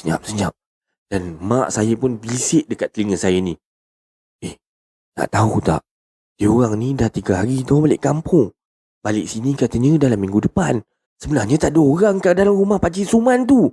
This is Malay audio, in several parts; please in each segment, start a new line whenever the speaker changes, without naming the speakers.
senyap-senyap. Dan mak saya pun bisik dekat telinga saya ni. Nak tahu tak? Dia orang ni dah 3 hari tu balik kampung. Balik sini katanya dalam minggu depan. Sebenarnya tak ada orang kat dalam rumah Pakcik Suman tu.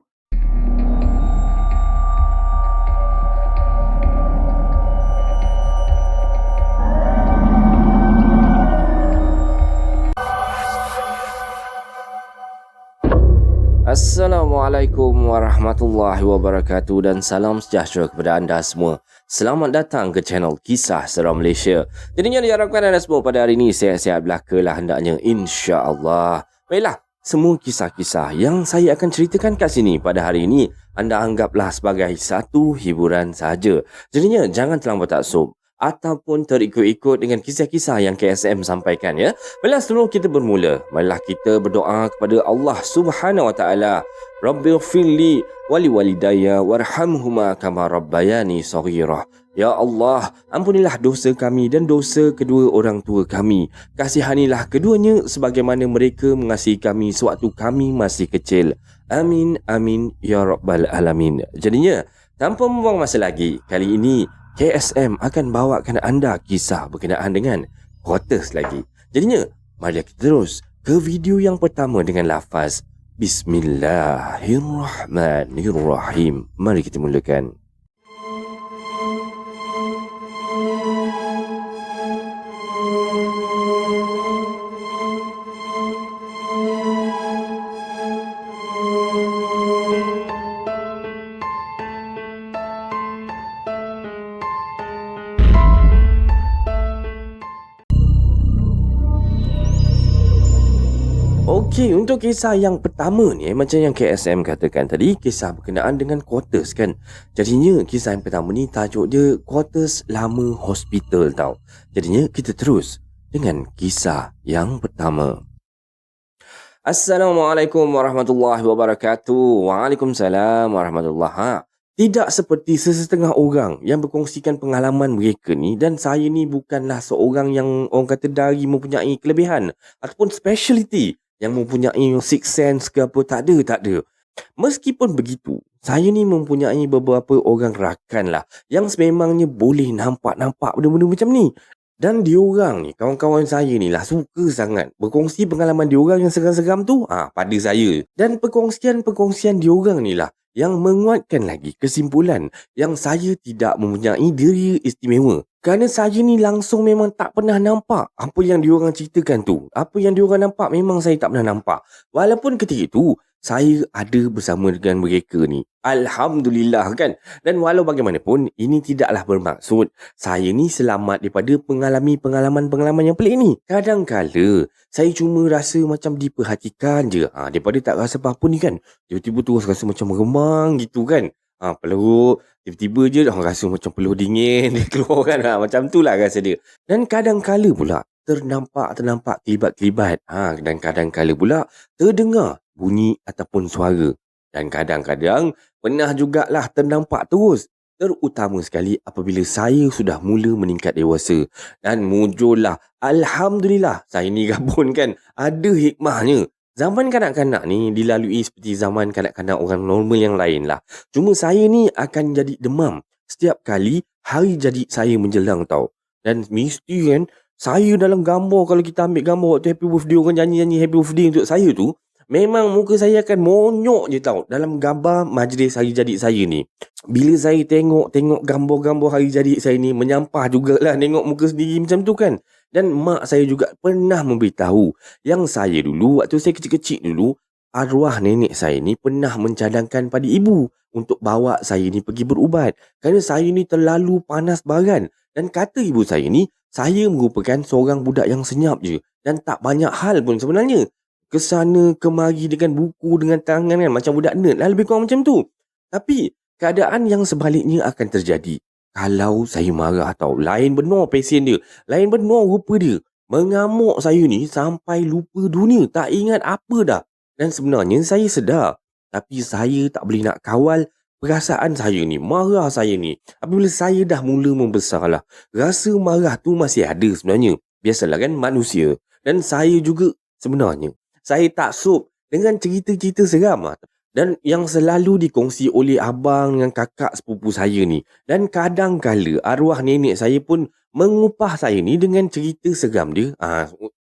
Assalamualaikum warahmatullahi wabarakatuh dan salam sejahtera kepada anda semua. Selamat datang ke channel Kisah Seram Malaysia. Jadinya diharapkan anda semua pada hari ini sihat-sihat belaka lah hendaknya, insya-Allah. Baiklah, semua kisah-kisah yang saya akan ceritakan kat sini pada hari ini anda anggaplah sebagai satu hiburan saja. Jadinya jangan terlampau taksub ataupun terikut-ikut dengan kisah-kisah yang KSM sampaikan, ya. Baiklah, sebelum kita bermula, marilah kita berdoa kepada Allah Subhanahu Wa Taala. Rabbighfirli wali walidayya warhamhuma kama rabbayani shaghira. Ya Allah, ampunilah dosa kami dan dosa kedua orang tua kami. Kasihanilah keduanya sebagaimana mereka mengasihi kami sewaktu kami masih kecil. Amin amin ya rabbal alamin. Jadinya, tanpa membuang masa lagi, kali ini KSM akan bawakan anda kisah berkenaan dengan quarters lagi. Jadinya, mari kita terus ke video yang pertama dengan lafaz Bismillahirrahmanirrahim. Mari kita mulakan. Okey, untuk kisah yang pertama ni, macam yang KSM katakan tadi, kisah berkenaan dengan quarters kan. Jadinya kisah yang pertama ni tajuk dia Quarters Lama Hospital tau. Jadinya kita terus dengan kisah yang pertama. Assalamualaikum warahmatullahi wabarakatuh. Waalaikumsalam warahmatullahi. Tidak seperti sesetengah orang yang berkongsikan pengalaman mereka ni, dan saya ni bukanlah seorang yang orang kata dari mempunyai kelebihan ataupun speciality yang mempunyai sixth sense ke apa, tak ada. Meskipun begitu, saya ni mempunyai beberapa orang rakan lah yang sememangnya boleh nampak benda-benda macam ni. Dan diorang ni, kawan-kawan saya ni lah suka sangat berkongsi pengalaman diorang yang seram-seram tu pada saya. Dan perkongsian diorang ni lah yang menguatkan lagi kesimpulan yang saya tidak mempunyai diri istimewa. Kerana saya ni langsung memang tak pernah nampak apa yang diorang ceritakan tu. Apa yang diorang nampak memang saya tak pernah nampak. Walaupun ketika itu saya ada bersama dengan mereka ni. Alhamdulillah kan. Dan walau bagaimanapun, ini tidaklah bermaksud saya ni selamat daripada pengalaman-pengalaman yang pelik ni. Kadang-kala saya cuma rasa macam diperhatikan je. Daripada tak rasa apa-apa ni kan, tiba-tiba tu rasa macam meremang gitu kan. Peluk, tiba-tiba je rasa macam peluh dingin dia keluar kan. Macam tu lah rasa dia. Dan kadang-kala pula ternampak kelibat-kelibat. Dan kadang-kala pula terdengar bunyi ataupun suara. Dan kadang-kadang pernah jugalah ternampak terus. Terutama sekali apabila saya sudah mula meningkat dewasa. Dan muncullah, alhamdulillah, saya ni gabun kan, ada hikmahnya. Zaman kanak-kanak ni dilalui seperti zaman kanak-kanak orang normal yang lain lah. Cuma saya ni akan jadi demam setiap kali hari jadi saya menjelang tau. Dan mesti kan, saya dalam gambar, kalau kita ambil gambar waktu happy birthday, orang nyanyi happy birthday untuk saya tu, memang muka saya akan monyok je tau dalam gambar majlis hari jadi saya ni. Bila saya tengok gambar-gambar hari jadi saya ni, menyampah jugalah tengok muka sendiri macam tu kan. Dan mak saya juga pernah memberitahu yang saya dulu, waktu saya kecil-kecil dulu, arwah nenek saya ni pernah mencadangkan pada ibu untuk bawa saya ni pergi berubat. Kerana saya ni terlalu panas baran. Dan kata ibu saya ni, saya merupakan seorang budak yang senyap je. Dan tak banyak hal pun sebenarnya. Kesana kemari dengan buku, dengan tangan kan, macam budak nerd lah, lebih kurang macam tu. Tapi keadaan yang sebaliknya akan terjadi kalau saya marah tau. Lain benar pesen dia, lain benar rupa dia. Mengamuk saya ni sampai lupa dunia, tak ingat apa dah. Dan sebenarnya saya sedar, tapi saya tak boleh nak kawal perasaan saya ni, marah saya ni. Apabila saya dah mula membesar lah, rasa marah tu masih ada sebenarnya. Biasalah kan, manusia. Dan saya juga sebenarnya, saya taksub dengan cerita-cerita seram lah. dan yang selalu dikongsi oleh abang dan kakak sepupu saya ni. Dan kadang-kala arwah nenek saya pun mengupah saya ni dengan cerita seram dia,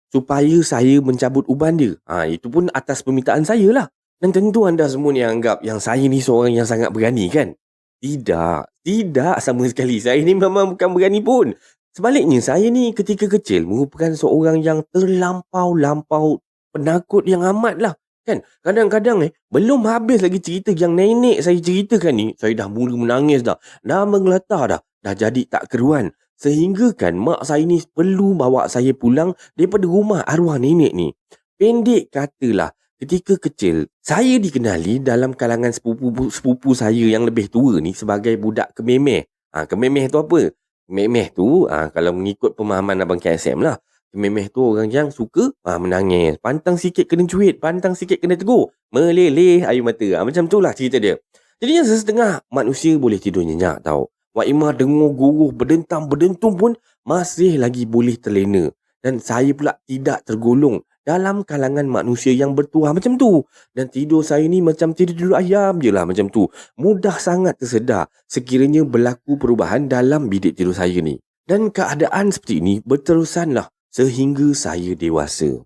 supaya saya mencabut uban dia. Itu pun atas permintaan saya lah. Dan tentu anda semua ni anggap yang saya ni seorang yang sangat berani kan? Tidak, tidak sama sekali. Saya ni memang bukan berani pun. Sebaliknya, saya ni ketika kecil merupakan seorang yang terlampau-lampau penakut yang amat lah. Kan? Kadang-kadang belum habis lagi cerita yang nenek saya ceritakan ni, saya dah mula menangis dah. Dah menggeletar dah. Dah jadi tak keruan. Sehingga kan mak saya ni perlu bawa saya pulang daripada rumah arwah nenek ni. Pendek katalah, ketika kecil, saya dikenali dalam kalangan sepupu saya yang lebih tua ni sebagai budak kememeh. Kememeh tu apa? Kememeh tu, kalau mengikut pemahaman Abang KSM lah, kememeh tu orang yang suka menangis. Pantang sikit kena cuit, pantang sikit kena tegur. Meleleh air mata. Macam tu lah cerita dia. Jadi yang sesetengah manusia boleh tidur nyenyak tau. Wak Imah dengar guruh berdentam-berdentum pun masih lagi boleh terlena. Dan saya pula tidak tergolong dalam kalangan manusia yang bertuah macam tu. Dan tidur saya ni macam tidur ayam je lah macam tu. Mudah sangat tersedar sekiranya berlaku perubahan dalam bilik tidur saya ni. Dan keadaan seperti ini berterusan lah sehingga saya dewasa.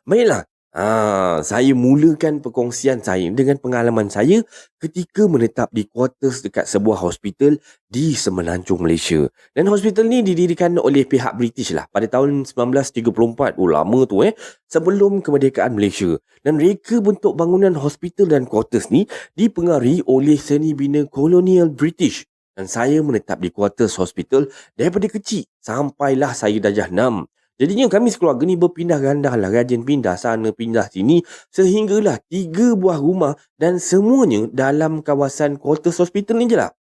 Baiklah, saya mulakan perkongsian saya dengan pengalaman saya ketika menetap di kuartus dekat sebuah hospital di Semenanjung, Malaysia. Dan hospital ni didirikan oleh pihak British lah pada tahun 1934. Oh, lama tu sebelum kemerdekaan Malaysia. Dan reka bentuk bangunan hospital dan kuartus ni dipengaruhi oleh seni bina kolonial British. Dan saya menetap di kuartus hospital daripada kecil sampailah saya darjah 6. Jadinya kami sekeluarga ni berpindah gandah lah, rajin pindah sana pindah sini sehinggalah 3 buah rumah dan semuanya dalam kawasan kuartus hospital ni je lah.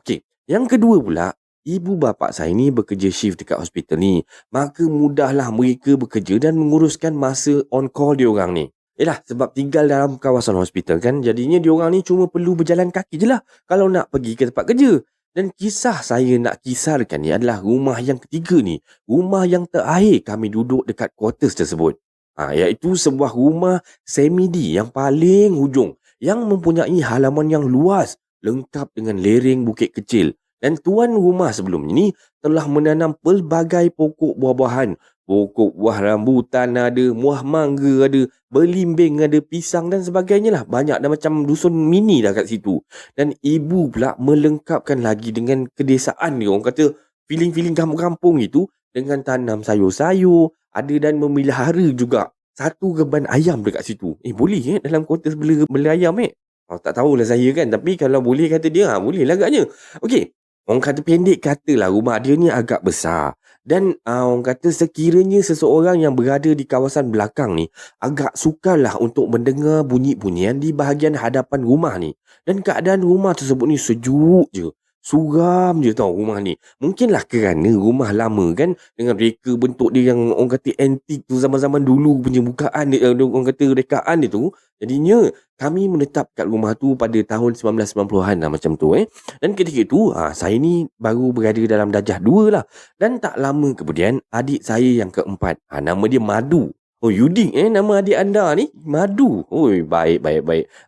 Okey, yang kedua pula, ibu bapa saya ni bekerja shift dekat hospital ni. Maka mudahlah mereka bekerja dan menguruskan masa on call diorang ni. Yelah, sebab tinggal dalam kawasan hospital kan, jadinya diorang ni cuma perlu berjalan kaki je lah kalau nak pergi ke tempat kerja. Dan kisah saya nak kisarkan ni adalah rumah yang ketiga ni. Rumah yang terakhir kami duduk dekat quarters tersebut. Iaitu sebuah rumah semi-D yang paling hujung. Yang mempunyai halaman yang luas. Lengkap dengan lereng bukit kecil. Dan tuan rumah sebelum ini telah menanam pelbagai pokok buah-buahan. Pokok buah rambutan ada, buah mangga ada, belimbing ada, pisang dan sebagainya lah. Banyak dah macam dusun mini dah kat situ. Dan ibu pula melengkapkan lagi dengan kedesaan ni. Orang kata feeling-feeling kampung-kampung itu dengan tanam sayur-sayur. Ada dan memelihara juga satu reban ayam dekat situ. Boleh dalam kuartus bela ayam tak tahulah saya kan. Tapi kalau boleh kata dia, boleh lah agaknya. Okey. Orang kata pendek katalah rumah dia ni agak besar. Dan orang kata sekiranya seseorang yang berada di kawasan belakang ni agak sukarlah untuk mendengar bunyi-bunyian di bahagian hadapan rumah ni. Dan keadaan rumah tersebut ni sejuk je. Suram je tau rumah ni. Mungkinlah kerana rumah lama kan, dengan reka bentuk dia yang orang kata antik tu, zaman-zaman dulu punya bukaan dia, orang kata rekaan dia tu. Jadinya kami menetap kat rumah tu pada tahun 1990-an lah macam tu Dan ketika itu saya ni baru berada dalam darjah 2 lah. Dan tak lama kemudian adik saya yang keempat, nama dia Madu. Oh, Yuding nama adik anda ni Madu. Oh, baik.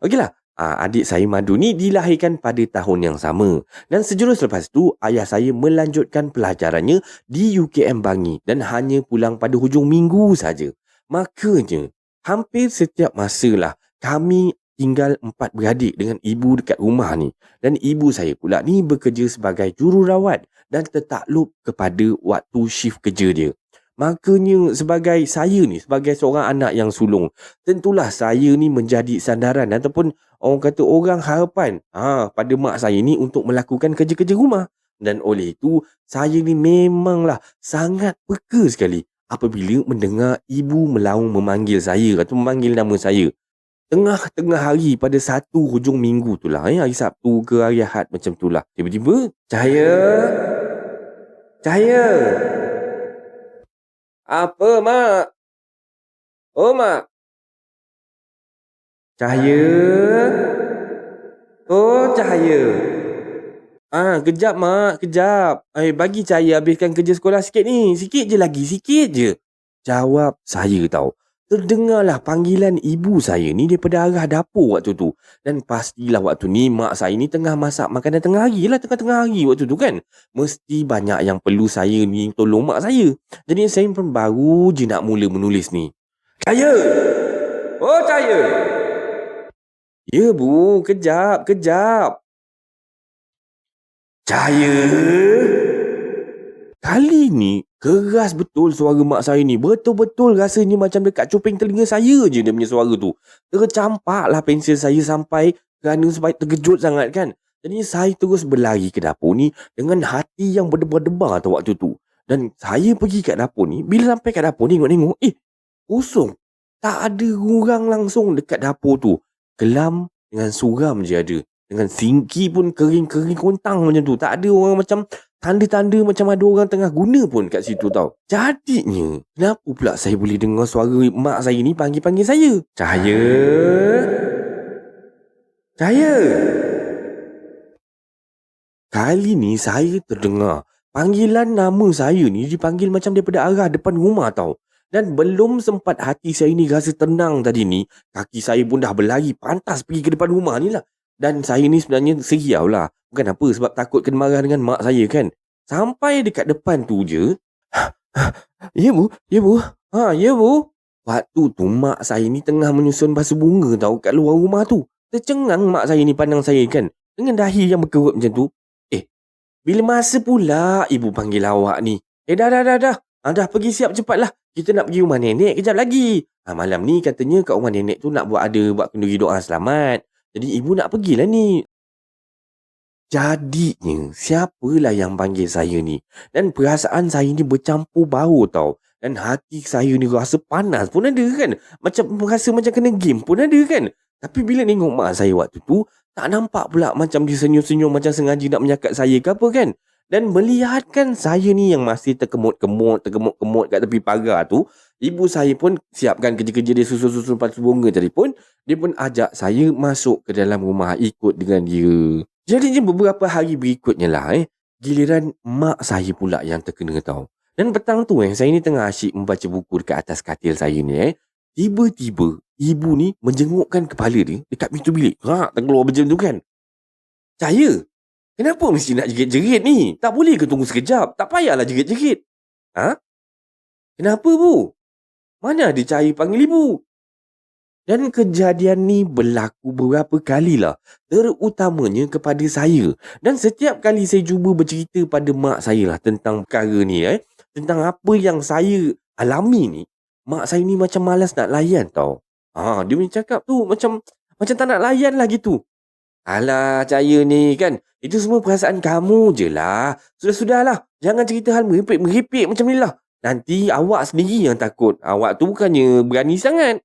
Okeylah. Adik saya Madu ni dilahirkan pada tahun yang sama. Dan sejurus lepas tu ayah saya melanjutkan pelajarannya di UKM Bangi dan hanya pulang pada hujung minggu saja. Makanya hampir setiap masa lah kami tinggal 4 beradik dengan ibu dekat rumah ni. Dan ibu saya pula ni bekerja sebagai jururawat dan tertakluk kepada waktu shift kerja dia. Makanya sebagai saya ni, sebagai seorang anak yang sulung, tentulah saya ni menjadi sandaran ataupun orang kata orang harapan pada mak saya ni untuk melakukan kerja-kerja rumah. Dan oleh itu, saya ni memanglah sangat peka sekali apabila mendengar ibu melaung memanggil saya atau memanggil nama saya. Tengah-tengah hari pada satu hujung minggu tu lah, hari Sabtu ke hari Ahad macam tu lah. Tiba-tiba, Cahaya? Cahaya? Apa, Mak? Oh, Mak? Cahaya? Oh, Cahaya? Kejap, Mak. Kejap. Bagi Cahaya habiskan kerja sekolah sikit ni. Sikit je lagi, sikit je. Jawab saya tau. terdengarlah panggilan ibu saya ni daripada arah dapur waktu tu. Dan pastilah waktu ni mak saya ni tengah masak makanan tengah hari lah, tengah-tengah hari waktu tu kan. Mesti banyak yang perlu saya ni tolong mak saya. Jadi saya pun baru je nak mula menulis ni. Cahaya! Oh Cahaya! Ya bu, kejap, kejap. Cahaya! Kali ni keras betul suara mak saya ni. Betul-betul rasanya macam dekat cuping telinga saya je dia punya suara tu. Tercampaklah pensel saya sampai kerana sebab terkejut sangat kan. Jadi saya terus berlari ke dapur ni dengan hati yang berdebar-debar tu waktu tu. Dan saya pergi kat dapur ni, bila sampai kat dapur ni tengok-tengok, kosong. Tak ada orang langsung dekat dapur tu. Kelam dengan suram je ada. Dengan sinki pun kering-kering kontang macam tu. Tak ada orang macam tanda-tanda macam ada orang tengah guna pun kat situ tau. Jadinya, kenapa pula saya boleh dengar suara mak saya ni panggil-panggil saya? Cahaya! Cahaya! Kali ni saya terdengar panggilan nama saya ni dipanggil macam daripada arah depan rumah tau. Dan belum sempat hati saya ni rasa tenang tadi ni, kaki saya pun dah berlari pantas pergi ke depan rumah ni lah. Dan saya ni sebenarnya seriau lah. Bukan apa, sebab takut kena marah dengan mak saya kan. Sampai dekat depan tu je. Ya bu, ya bu. Ya bu. Waktu tu mak saya ni tengah menyusun basuh bunga tau kat luar rumah tu. Tercengang mak saya ni pandang saya kan. Dengan dahi yang berkerut macam tu. Bila masa pula ibu panggil awak ni? Dah. Dah pergi siap cepatlah. Kita nak pergi rumah nenek kejap lagi. Malam ni katanya kat rumah nenek tu nak buat kenduri doa selamat. Jadi ibu nak pergilah ni. Jadinya siapalah yang panggil saya ni? Dan perasaan saya ni bercampur bau tau. Dan hati saya ni rasa panas pun ada kan. Macam rasa macam kena game pun ada kan. Tapi bila tengok mak saya waktu tu, tak nampak pula macam dia senyum-senyum macam sengaja nak menyakat saya ke apa kan. Dan melihatkan saya ni yang masih terkemut-kemut kat tepi pagar tu, ibu saya pun siapkan kerja-kerja dia susun-susun basuh bunga tadi pun, dia pun ajak saya masuk ke dalam rumah ikut dengan dia. Jadinya beberapa hari berikutnya lah giliran mak saya pula yang terkena tau. Dan petang tu saya ni tengah asyik membaca buku dekat atas katil saya ni tiba-tiba ibu ni menjengukkan kepala dia dekat pintu bilik. Terkeluar macam tu kan. Cahaya, kenapa mesti nak jerit-jerit ni? Tak boleh ke tunggu sekejap? Tak payahlah jerit-jerit. Kenapa bu? Mana ada Cahaya panggil ibu? Dan kejadian ni berlaku beberapa kalilah, terutamanya kepada saya. Dan setiap kali saya cuba bercerita pada mak saya lah tentang perkara ni, tentang apa yang saya alami ni, mak saya ni macam malas nak layan tau. Dia punya cakap tu macam tak nak layan lah gitu. Alah Cahaya ni kan, itu semua perasaan kamu je lah. Sudah-sudahlah, jangan cerita hal meripik macam ni lah. Nanti awak sendiri yang takut. Awak tu bukannya berani sangat.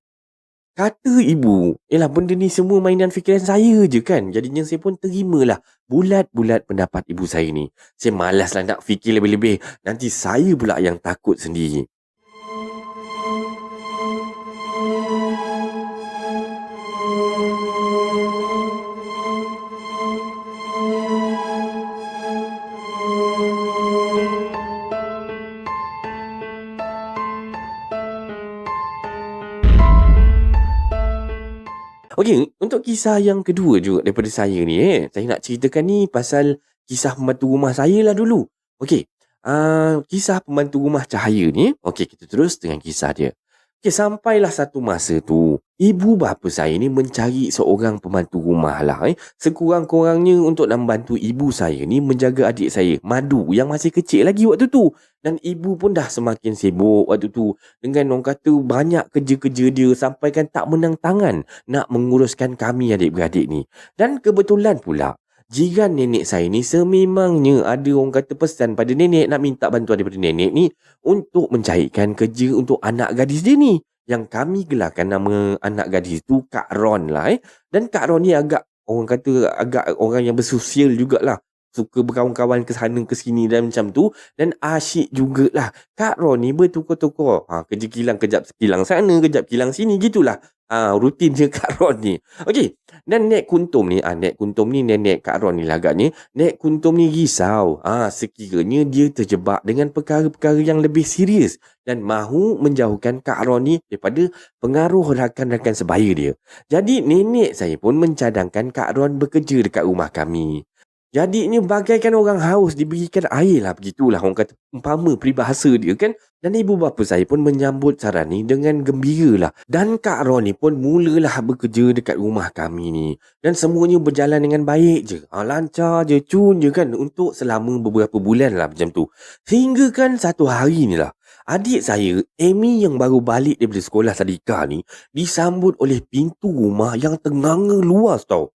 Kata ibu, benda ni semua mainan fikiran saya je kan. Jadinya saya pun terimalah bulat-bulat pendapat ibu saya ni. Saya malaslah nak fikir lebih-lebih. Nanti saya pula yang takut sendiri. Okey, untuk kisah yang kedua juga daripada saya ni saya nak ceritakan ni pasal kisah pembantu rumah saya lah dulu. Okey, kisah pembantu rumah Cahaya ni, okey kita terus dengan kisah dia. Okey, sampailah satu masa tu, ibu bapa saya ni mencari seorang pembantu rumah lah sekurang-kurangnya untuk membantu ibu saya ni menjaga adik saya, Madu, yang masih kecil lagi waktu tu. Dan ibu pun dah semakin sibuk waktu tu dengan orang kata banyak kerja-kerja dia sampai kan tak menang tangan nak menguruskan kami adik-beradik ni. Dan kebetulan pula jiran nenek saya ni sememangnya ada orang kata pesan pada nenek nak minta bantuan daripada nenek ni untuk mencarikan kerja untuk anak gadis dia ni. Yang kami gelarkan nama anak gadis tu Kak Ron lah. Dan Kak Ron ni agak orang yang bersosial jugalah. suka berkawan-kawan ke sana ke sini dan macam tu. Dan asyik jugalah. Kak Ron ni bertukar-tukar. Kerja kilang, kejap kilang sana, kejap kilang sini, gitulah. Rutin je Kak Ron ni. Okey. Dan Nek Kuntum ni, Nek Kuntum ni nenek Kak Ron ni lah agaknya. Nek Kuntum ni risau. Sekiranya dia terjebak dengan perkara-perkara yang lebih serius dan mahu menjauhkan Kak Ron ni daripada pengaruh rakan-rakan sebaya dia. Jadi nenek saya pun mencadangkan Kak Ron bekerja dekat rumah kami. Jadinya bagaikan orang haus diberikan air lah, begitulah orang kata, umpama peribahasa dia kan. Dan ibu bapa saya pun menyambut saran ni dengan gembira lah. Dan Kak Ron ni pun mulalah bekerja dekat rumah kami ni. Dan semuanya berjalan dengan baik je. Lancar je, cun je kan, untuk selama beberapa bulan lah macam tu. Hingga kan satu hari ni lah, adik saya, Amy yang baru balik daripada sekolah tadika ni, disambut oleh pintu rumah yang tenganga luas tau.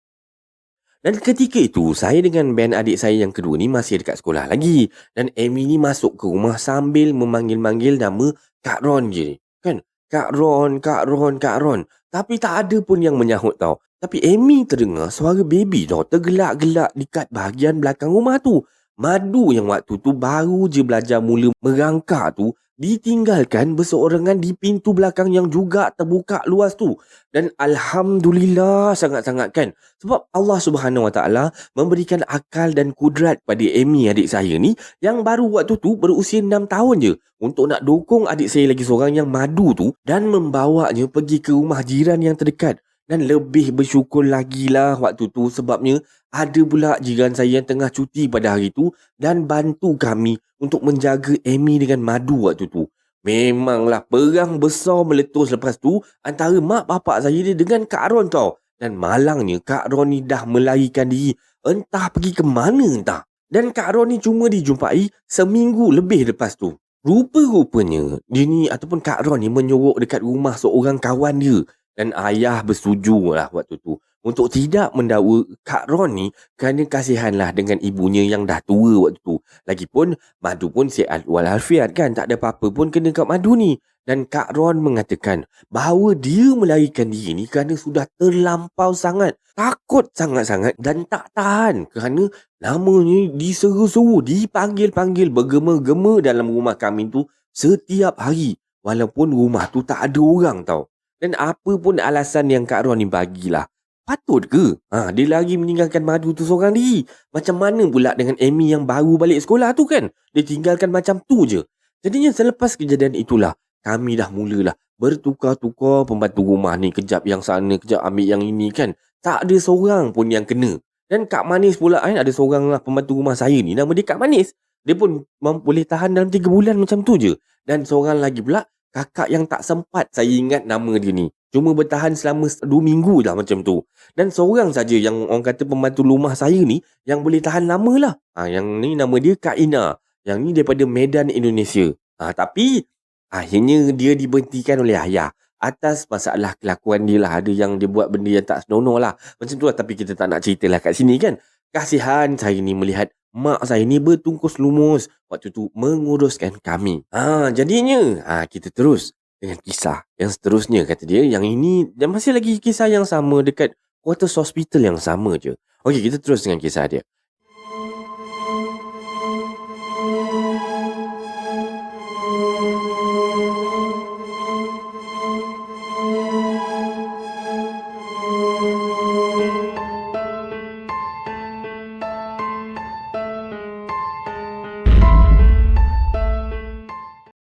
Dan ketika itu, saya dengan band adik saya yang kedua ni masih dekat sekolah lagi. Dan Amy ni masuk ke rumah sambil memanggil-manggil nama Kak Ron je. Kan? Kak Ron, Kak Ron, Kak Ron. Tapi tak ada pun yang menyahut tau. Tapi Amy terdengar suara baby tau tergelak-gelak dekat bahagian belakang rumah tu. Madu yang waktu tu baru je belajar mula merangkak tu ditinggalkan berseorangan di pintu belakang yang juga terbuka luas tu. Dan Alhamdulillah sangat-sangat kan. Sebab Allah Subhanahu Wa Taala memberikan akal dan kudrat pada Amy adik saya ni yang baru waktu tu berusia 6 tahun je untuk nak dukung adik saya lagi seorang yang madu tu dan membawanya pergi ke rumah jiran yang terdekat. Dan lebih bersyukur lagi lah waktu tu sebabnya ada pula jiran saya yang tengah cuti pada hari tu dan bantu kami untuk menjaga Amy dengan madu waktu tu. Memanglah perang besar meletus lepas tu antara mak bapak saya ni dengan Kak Ron tau. Dan malangnya Kak Ron ni dah melarikan diri. Entah pergi ke mana entah. Dan Kak Ron ni cuma dijumpai seminggu lebih lepas tu. Rupa-rupanya dia ni ataupun Kak Ron ni menyorok dekat rumah seorang kawan dia. Dan ayah bersetuju lah waktu tu untuk tidak mendakwa Kak Ron ni kerana kasihanlah dengan ibunya yang dah tua waktu tu. Lagipun madu pun sihat walafiat kan, tak ada apa-apa pun kena kat madu ni. Dan Kak Ron mengatakan bahawa dia melarikan diri ni kerana sudah terlampau sangat, takut sangat-sangat dan tak tahan kerana namanya diseru-seru, dipanggil-panggil, bergema-gema dalam rumah kami tu setiap hari walaupun rumah tu tak ada orang tau. Dan apa pun alasan yang Kak Ron ni bagilah, patut ke? Dia lagi meninggalkan madu tu seorang diri. Macam mana pula dengan Amy yang baru balik sekolah tu kan? Dia tinggalkan macam tu je. Jadinya selepas kejadian itulah, kami dah mulalah bertukar-tukar pembantu rumah ni. Kejap yang sana, kejap ambil yang ini kan. Tak ada seorang pun yang kena. Dan Kak Manis pula kan, ada seorang lah pembantu rumah saya ni, nama dia Kak Manis. Dia pun boleh tahan dalam 3 bulan macam tu je. Dan seorang lagi pula, kakak yang tak sempat saya ingat nama dia ni. Cuma bertahan selama 2 minggu dah macam tu. Dan seorang saja yang orang kata pembantu rumah saya ni yang boleh tahan lama lah. Yang ni nama dia Kak Ina. Yang ni daripada Medan, Indonesia. Tapi akhirnya dia diberhentikan oleh ayah atas masalah kelakuan dia lah. Ada yang dia buat benda yang tak senonoh lah. Macam tu lah. Tapi kita tak nak cerita lah kat sini kan. Kasihan saya ni melihat mak saya ni bertungkus lumus waktu tu menguruskan kami. Jadinya kita terus dengan kisah yang seterusnya, kata dia. Yang ini dan masih lagi kisah yang sama dekat quarters hospital yang sama je. Okey, kita terus dengan kisah dia.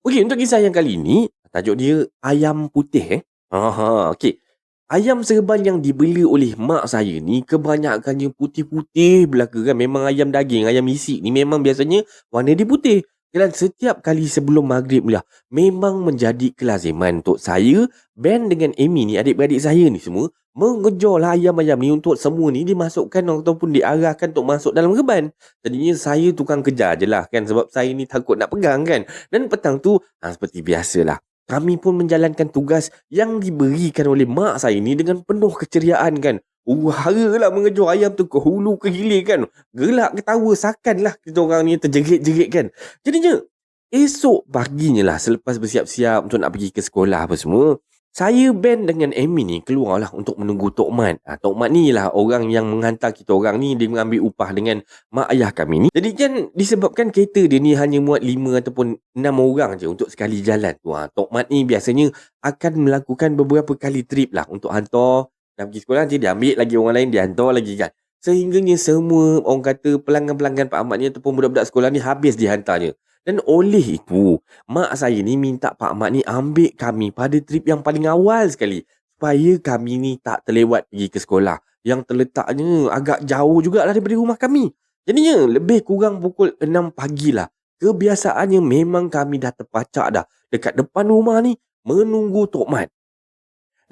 Okey, untuk kisah yang kali ini, tajuk dia Ayam Putih. Okey. Ayam serban yang dibeli oleh mak saya ni kebanyakannya putih-putih belaka kan. Memang ayam daging, ayam isi ni memang biasanya warna dia putih. Dan setiap kali sebelum maghrib lah, memang menjadi kelaziman untuk saya, Ben dengan Amy ni, adik-beradik saya ni semua, mengejarlah ayam-ayam ni untuk semua ni dimasukkan ataupun diarahkan untuk masuk dalam reban. Jadinya saya tukang kejar je lah kan, sebab saya ni takut nak pegang kan. Dan petang tu, seperti biasalah, kami pun menjalankan tugas yang diberikan oleh mak saya ni dengan penuh keceriaan kan. Hara lah mengejar ayam tu ke hulu ke hilir kan. Gelak ketawa sakanlah kita orang ni terjerit-jerit kan. Jadinya esok paginya lah, selepas bersiap-siap untuk nak pergi ke sekolah apa semua, Saya, Ben dengan Amy ni keluarlah untuk menunggu Tok Mat. Tok Mat ni lah orang yang menghantar kita orang ni, dia mengambil upah dengan mak ayah kami ni. Jadi kan disebabkan kereta dia ni hanya muat 5 ataupun 6 orang je untuk sekali jalan tu. Tok Mat ni biasanya akan melakukan beberapa kali trip lah untuk hantar. Dah pergi sekolah nanti dia ambil lagi orang lain, dia hantar lagi kan. Sehingganya semua orang kata pelanggan-pelanggan Pak Ahmad ni ataupun budak-budak sekolah ni habis dihantarnya. Dan oleh itu, mak saya ni minta Pak Mat ni ambil kami pada trip yang paling awal sekali. Supaya kami ni tak terlewat pergi ke sekolah. Yang terletaknya agak jauh jugalah daripada rumah kami. Jadinya lebih kurang pukul 6 pagi lah. Kebiasaannya memang kami dah terpacak dah dekat depan rumah ni menunggu Tok Mat.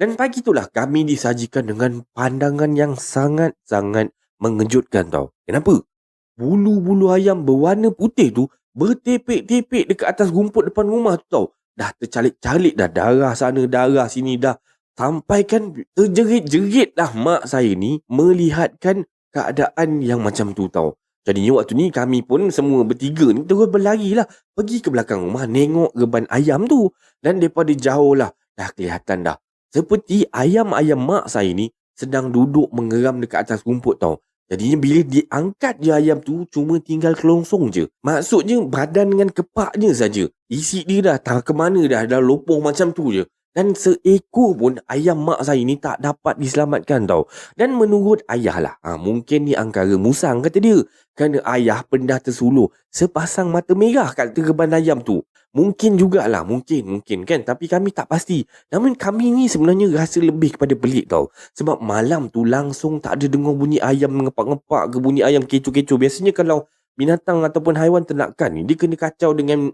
Dan pagi itulah kami disajikan dengan pandangan yang sangat-sangat mengejutkan tau. Kenapa? Bulu-bulu ayam berwarna putih tu bertepek-tepek dekat atas rumput depan rumah tu tau. Dah tercalik-calik dah, darah sana, darah sini dah. Sampai kan terjerit-jerit lah mak saya ni melihatkan keadaan yang macam tu tau. Jadinya waktu ni kami pun semua bertiga ni terus berlari lah pergi ke belakang rumah nengok reban ayam tu. Dan daripada jauh lah dah kelihatan dah. Seperti ayam-ayam mak saya ni sedang duduk mengeram dekat atas rumput tau. Jadinya bila diangkat je ayam tu cuma tinggal kelongsong je. Maksudnya badan dengan kepaknya saja. Isi dia dah tak ke mana dah lopoh macam tu je. Dan seekor pun ayam mak saya ni tak dapat diselamatkan tau. Dan menurut ayah lah, mungkin ni angkara musang kata dia. Kerana ayah pernah tersuluh sepasang mata merah kat tereban ayam tu. Mungkin jugalah, mungkin kan. Tapi kami tak pasti. Namun kami ni sebenarnya rasa lebih kepada pelik tau. Sebab malam tu langsung tak ada dengar bunyi ayam mengepak-ngepak ke bunyi ayam kecoh-kecoh. Biasanya kalau binatang ataupun haiwan ternakan ni, dia kena kacau dengan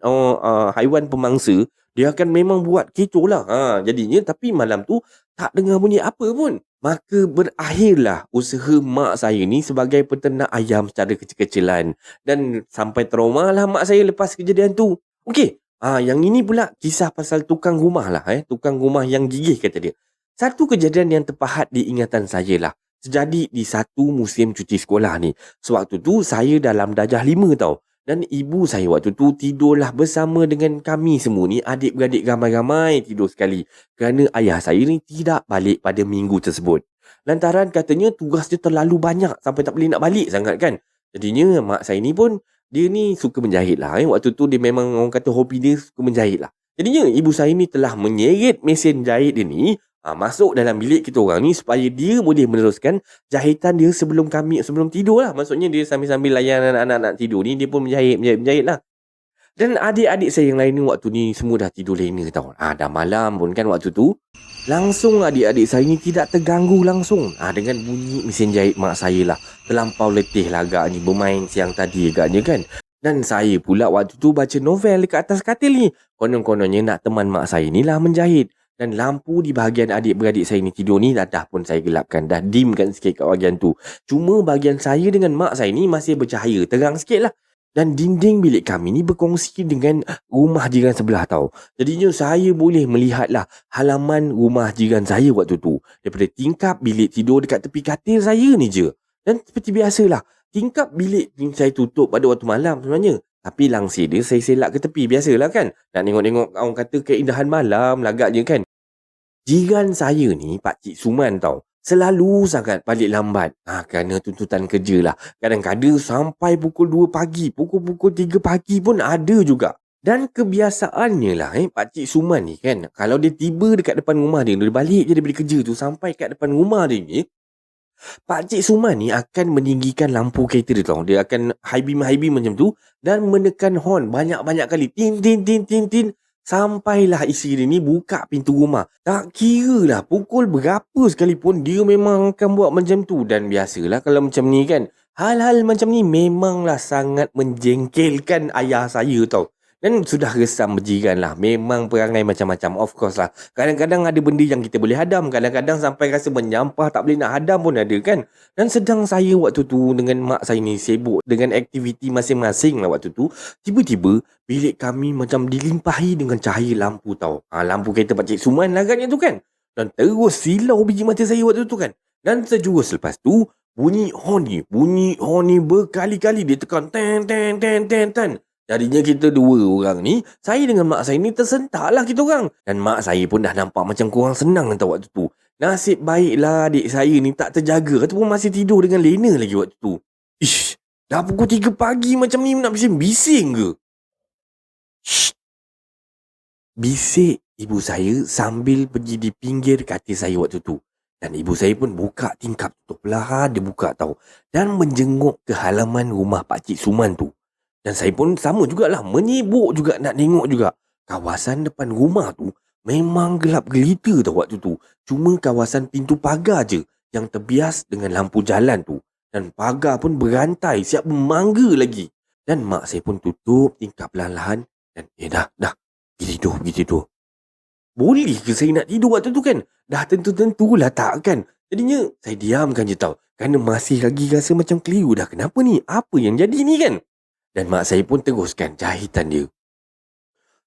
haiwan pemangsa, dia akan memang buat kecoh lah. Jadinya tapi malam tu tak dengar bunyi apa pun. Maka berakhirlah usaha mak saya ni sebagai peternak ayam secara kecil-kecilan. Dan sampai trauma lah mak saya lepas kejadian tu. Okey. Yang ini pula kisah pasal tukang rumah lah. Tukang rumah yang gigih kata dia. Satu kejadian yang terpahat di ingatan saya lah. Terjadi di satu musim cuti sekolah ni. Sewaktu tu saya dalam darjah 5 tau. Dan ibu saya waktu tu tidurlah bersama dengan kami semua ni. Adik-beradik ramai-ramai tidur sekali. Kerana ayah saya ni tidak balik pada minggu tersebut. Lantaran katanya tugas dia terlalu banyak sampai tak boleh nak balik sangat kan. Jadinya mak saya ni pun dia ni suka menjahit lah. Waktu tu dia memang orang kata hobi dia suka menjahit lah. Jadinya ibu saya ni telah menyeret mesin jahit dia ni masuk dalam bilik kita orang ni supaya dia boleh meneruskan jahitan dia sebelum tidur lah. Maksudnya dia sambil-sambil layan anak-anak tidur ni dia pun menjahit lah. Dan adik-adik saya yang lain ni waktu ni semua dah tidur lena tau. Dah malam pun kan waktu tu. Langsung adik-adik saya ni tidak terganggu langsung dengan bunyi mesin jahit mak saya lah. Terlampau letih lah agaknya bermain siang tadi agaknya kan. Dan saya pula waktu tu baca novel dekat atas katil ni. Konon-kononnya nak teman mak saya ni lah menjahit. Dan lampu di bahagian adik-beradik saya ni tidur ni dah pun saya gelapkan. Dah dimkan sikit kat bahagian tu. Cuma bahagian saya dengan mak saya ni masih bercahaya. Terang sikit lah. Dan dinding bilik kami ni berkongsi dengan rumah jiran sebelah tau. Jadinya saya boleh melihatlah halaman rumah jiran saya waktu tu. Daripada tingkap bilik tidur dekat tepi katil saya ni je. Dan seperti biasalah, tingkap bilik saya tutup pada waktu malam sebenarnya. Tapi langsir dia saya selak ke tepi. Biasalah kan. Nak tengok-tengok orang kata keindahan malam lagaknya kan. Jiran saya ni Pakcik Suman tau. Selalu sangat balik lambat. Kerana tuntutan kerja lah. Kadang-kadang sampai pukul 2 pagi. Pukul 3 pagi pun ada juga. Dan kebiasaannya lah Pakcik Suman ni kan. Kalau dia tiba dekat depan rumah dia. Dia balik je daripada kerja tu. Sampai kat depan rumah dia ni. Pakcik Suman ni akan meninggikan lampu kereta dia tau. Dia akan high beam macam tu. Dan menekan horn banyak-banyak kali. Tin, tin, tin, tin, tin. Sampailah isteri dia ni buka pintu rumah. Tak kira lah pukul berapa sekalipun dia memang akan buat macam tu. Dan biasalah kalau macam ni kan. Hal-hal macam ni memanglah sangat menjengkelkan ayah saya tau. Dan sudah resam berjiran lah. Memang perangai macam-macam. Of course lah. Kadang-kadang ada benda yang kita boleh hadam. Kadang-kadang sampai rasa menyampah tak boleh nak hadam pun ada kan. Dan sedang saya waktu tu dengan mak saya ni sibuk dengan aktiviti masing-masing lah waktu tu. Tiba-tiba bilik kami macam dilimpahi dengan cahaya lampu tau. Lampu kereta Pakcik Suman lah agaknya tu kan. Dan terus silau biji mata saya waktu tu kan. Dan sejurus lepas tu bunyi horn ni berkali-kali dia tekan ten ten ten ten ten. Jadinya kita dua orang ni, saya dengan mak saya ni tersentaklah kita orang. Dan mak saya pun dah nampak macam kurang senang tau waktu tu. Nasib baiklah adik saya ni tak terjaga ataupun masih tidur dengan lena lagi waktu tu. Ish, dah pukul 3 pagi macam ni nak bising-bising ke? Shh. Bisik ibu saya sambil pergi di pinggir katil saya waktu tu. Dan ibu saya pun buka tingkap tu. Perlahan dia buka tau. Dan menjenguk ke halaman rumah Pakcik Suman tu. Dan saya pun sama jugalah, menyibuk juga nak tengok juga. Kawasan depan rumah tu memang gelap gelita tau waktu tu. Cuma kawasan pintu pagar je yang terbias dengan lampu jalan tu. Dan pagar pun berantai, siap memangga lagi. Dan mak saya pun tutup tingkap perlahan-lahan. Dan dah, pergi tidur. Boleh ke saya nak tidur waktu tu kan? Dah tentu-tentulah tak kan? Jadinya saya diamkan je tau. Kerana masih lagi rasa macam keliru dah. Kenapa ni? Apa yang jadi ni kan? Dan mak saya pun teruskan jahitan dia.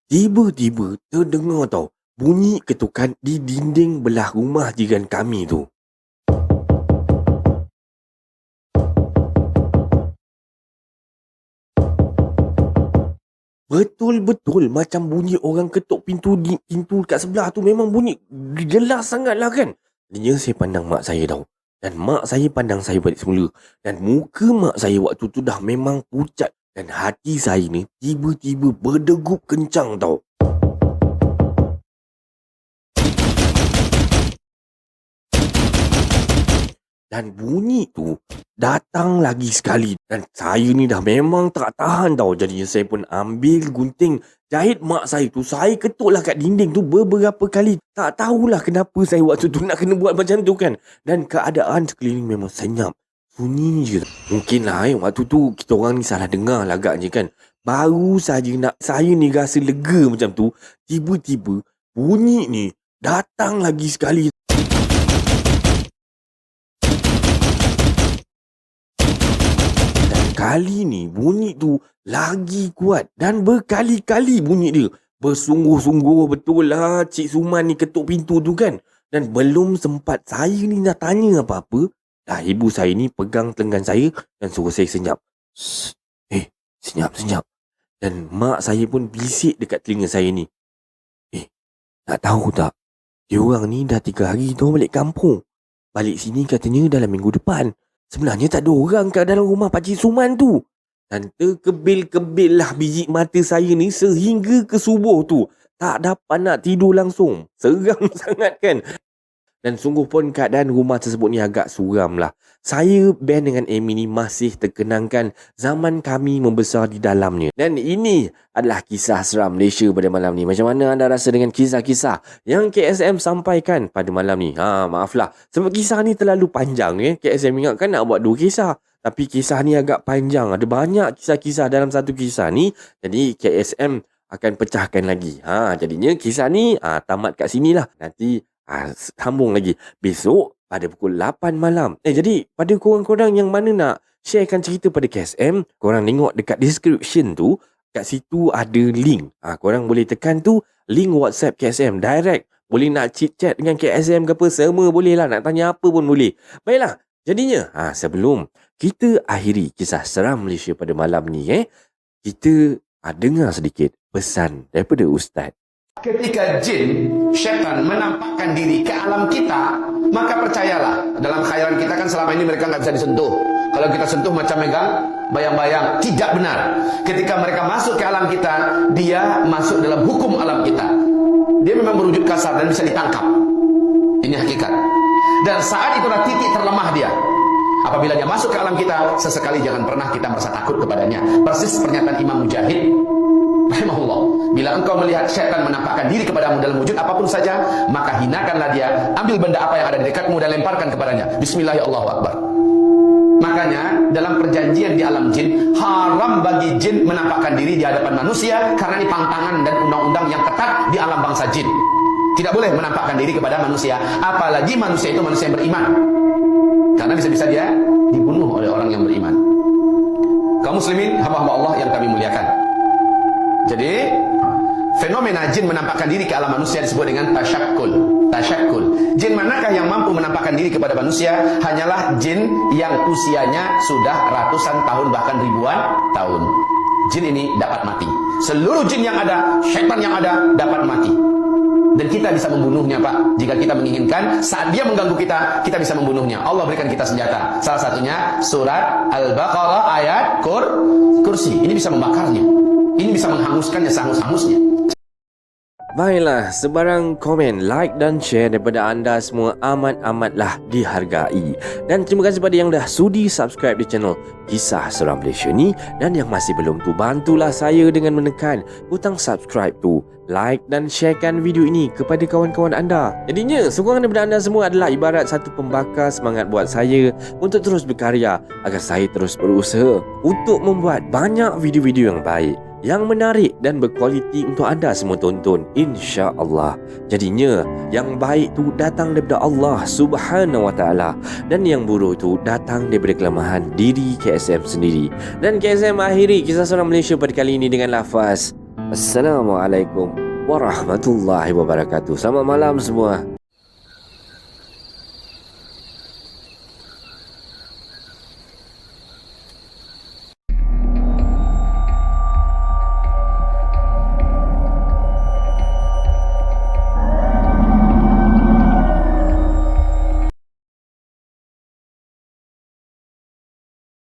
Tiba-tiba terdengar tau bunyi ketukan di dinding belah rumah jiran kami tu. Betul-betul macam bunyi orang ketuk pintu kat sebelah tu. Memang bunyi jelas sangat lah kan. Jadinya saya pandang mak saya tau. Dan mak saya pandang saya balik semula. Dan muka mak saya waktu tu dah memang pucat. Dan hati saya ni tiba-tiba berdegup kencang tau. Dan bunyi tu datang lagi sekali. Dan saya ni dah memang tak tahan tau. Jadinya saya pun ambil gunting jahit mak saya tu. Saya ketuklah kat dinding tu beberapa kali. Tak tahulah kenapa saya waktu tu nak kena buat macam tu kan. Dan keadaan sekeliling memang senyap. Sunyi je. Mungkin lah waktu tu kita orang ni salah dengar lah agaknya kan. Baru saja nak saya ni rasa lega macam tu. Tiba-tiba bunyi ni datang lagi sekali. Dan kali ni bunyi tu lagi kuat. Dan berkali-kali bunyi dia. Bersungguh-sungguh betul lah Cik Suman ni ketuk pintu tu kan. Dan belum sempat saya ni nak tanya apa-apa. Dah ibu saya ni pegang telenggan saya dan suruh saya senyap. Senyap. Dan mak saya pun bisik dekat telinga saya ni. Nak tahu tak? Dia orang ni dah 3 hari tu balik kampung. Balik sini katanya dalam minggu depan. Sebenarnya tak ada orang kat dalam rumah Pakcik Suman tu. Dan terkebil-kebil lah biji mata saya ni sehingga ke subuh tu. Tak dapat nak tidur langsung. Seram sangat kan? Dan sungguh pun keadaan rumah tersebut ni agak suram lah. Saya, Ben dengan Amy ni masih terkenangkan zaman kami membesar di dalamnya. Dan ini adalah kisah seram Malaysia pada malam ni. Macam mana anda rasa dengan kisah-kisah yang KSM sampaikan pada malam ni? Maaflah. Sebab kisah ni terlalu panjang. KSM ingatkan nak buat 2 kisah. Tapi kisah ni agak panjang. Ada banyak kisah-kisah dalam satu kisah ni. Jadi KSM akan pecahkan lagi. Jadinya kisah ni tamat kat sinilah. Nanti sambung lagi besok pada pukul 8 malam. Jadi pada korang-korang yang mana nak sharekan cerita pada KSM, korang tengok dekat description tu, kat situ ada link. Korang boleh tekan tu, link WhatsApp KSM direct. Boleh nak chit-chat dengan KSM ke apa, semua boleh lah. Nak tanya apa pun boleh. Baiklah, jadinya sebelum kita akhiri kisah seram Malaysia pada malam ni, kita dengar sedikit pesan daripada Ustaz.
Ketika jin, syaitan menampakkan diri ke alam kita, maka percayalah, dalam khayalan kita kan selama ini mereka nggak bisa disentuh. Kalau kita sentuh macam megang bayang-bayang, tidak benar. Ketika mereka masuk ke alam kita, dia masuk dalam hukum alam kita. Dia memang berwujud kasar dan bisa ditangkap. Ini hakikat. Dan saat itulah titik terlemah dia. Apabila dia masuk ke alam kita, sesekali jangan pernah kita merasa takut kepadanya. Persis pernyataan Imam Mujahid rahimahullah, bila engkau melihat syaitan menampakkan diri kepadamu dalam wujud apapun saja, maka hinakanlah dia, ambil benda apa yang ada di dekatmu dan lemparkan kepadanya. Bismillahirrahmanirrahim. Makanya dalam perjanjian di alam jin, haram bagi jin menampakkan diri di hadapan manusia, karena ini pantangan dan undang-undang yang ketat di alam bangsa jin. Tidak boleh menampakkan diri kepada manusia, apalagi manusia itu manusia yang beriman, karena bisa-bisa dia dibunuh oleh orang yang beriman. Kaum muslimin, hamba-hamba Allah yang kami muliakan, jadi fenomena jin menampakkan diri ke alam manusia disebut dengan tasyakkul. Jin manakah yang mampu menampakkan diri kepada manusia? Hanyalah jin yang usianya sudah ratusan tahun bahkan ribuan tahun. jin ini dapat mati. Seluruh jin yang ada, syaitan yang ada dapat mati. Dan kita bisa membunuhnya, Pak. Jika kita menginginkan, saat dia mengganggu kita, kita bisa membunuhnya. Allah berikan kita senjata. Salah satunya surat Al-Baqarah ayat kursi. Ini bisa membakarnya. Ini bisa menghanguskannya sehangus-hangusnya.
Baiklah, sebarang komen, like dan share daripada anda semua amat-amatlah dihargai. Dan terima kasih pada yang dah sudi subscribe di channel Kisah Seram Malaysia ni. Dan yang masih belum tu, bantulah saya dengan menekan butang subscribe tu, like dan sharekan video ini kepada kawan-kawan anda. Jadinya, sokongan daripada anda semua adalah ibarat satu pembakar semangat buat saya untuk terus berkarya agar saya terus berusaha untuk membuat banyak video-video yang baik, yang menarik dan berkualiti untuk anda semua tonton, insya-Allah. Jadinya yang baik tu datang daripada Allah Subhanahu Wa Taala dan yang buruk tu datang daripada kelemahan diri KSM sendiri. Dan KSM akhiri Kisah Seram Malaysia pada kali ini dengan lafaz Assalamualaikum warahmatullahi wabarakatuh. Selamat malam semua.